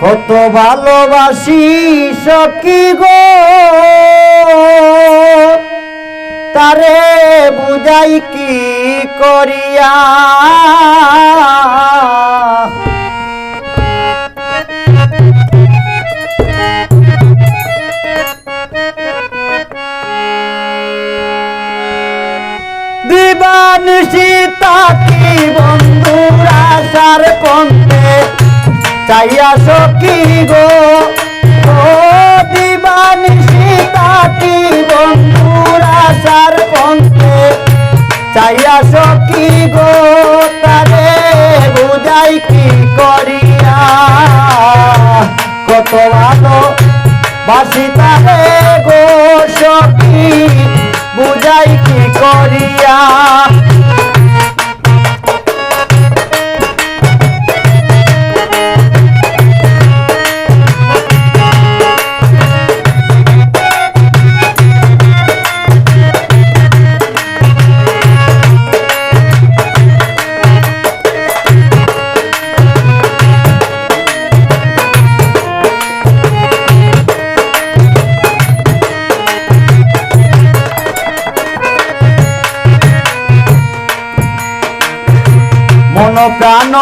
কত ভালোবাসি সখী গো তারে বুঝাই কি করিয়া। দিবানিশি তাকি বন্ধুর আশার পন্থে চাইয়া সখী গো, ও দিবানিশি তাকি বন্ধুর আশার পন্থে চাইয়া সখী গো তারে বুঝাই কি করিয়া। কত ভালো বাসি তারে গো সখী বুঝাই কি করিয়া। মন প্রাণ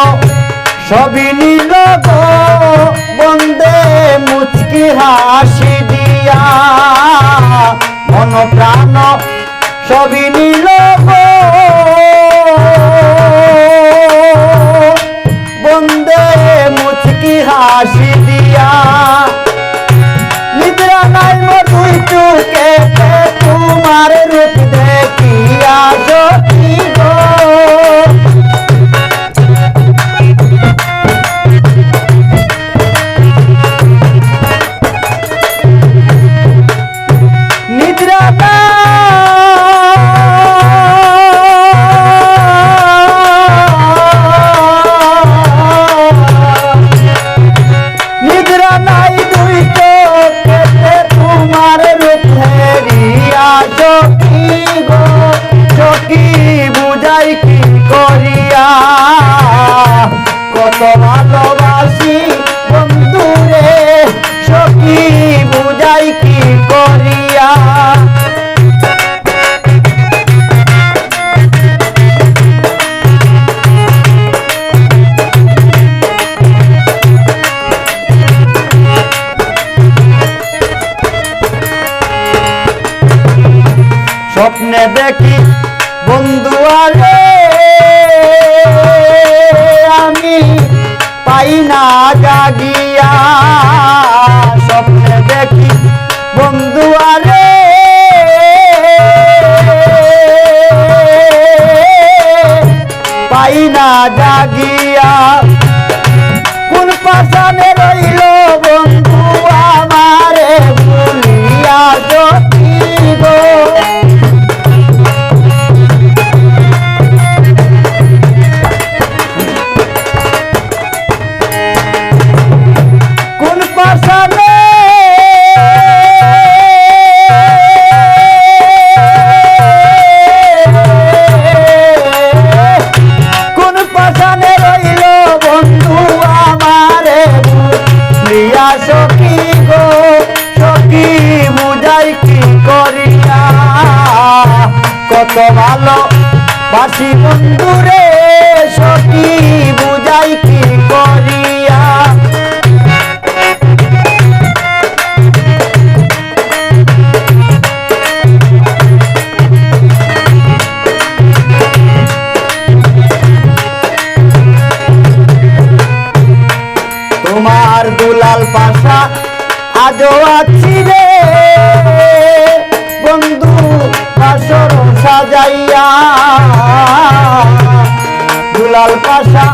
সবই নিল গো বন্দে মুচকি হাসি দিয়া। মন প্রাণ সবই নিল গো বন্দে মুচকি হাসি দিয়া। নিদ্রা নাই মধুই চুকে তোমার রূপ দেখিয়া সখী গো। কত ভালোবাসি বন্ধুরে সখী বুঝাই কি করিয়া। স্বপ্নে দেখি বন্ধু আরে আমি পাই না জাগিয়া। স্বপ্নে দেখি বন্ধু আরে পাই না জাগিয়া। কোন পাশানে রইল বন্ধু আমারে ভুলিয়া সখী গো। সখী গো সখী বুঝাই কি করিয়া। কত ভালো বাসি বন্ধুরে সখী বুঝাই কি করিয়া। তোমার দুলাল পাশা আজও আছি রে বন্ধু বাসর সাজাইয়া। দুলাল পাশা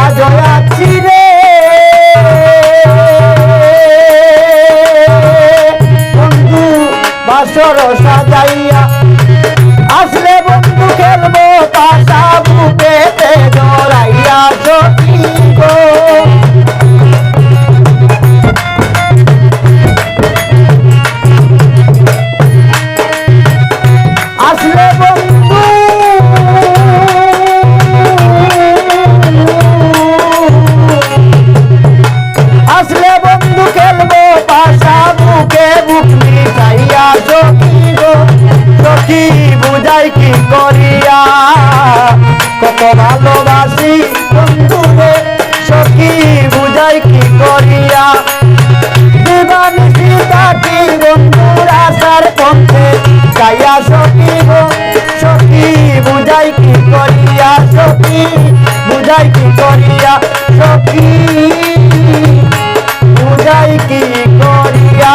আজও আছি রে বন্ধু বাসর সাজাইয়া। আসলে বন্ধু খেলবো পাশা বুকেতে জড়াইয়া সখী গো। আসলে বন্ধু আসলে সখী বুঝাই কি করিয়া কত ভালোবাসি বন্ধুরে সখী বুঝাই কি করিয়া দিবানিশি থাকি বন্ধুর আশার পথে যাইয়া সখী গো সখী বুঝাই কি করিয়া সখী বুঝাই কি করিয়া সখী বুঝাই কি করিয়া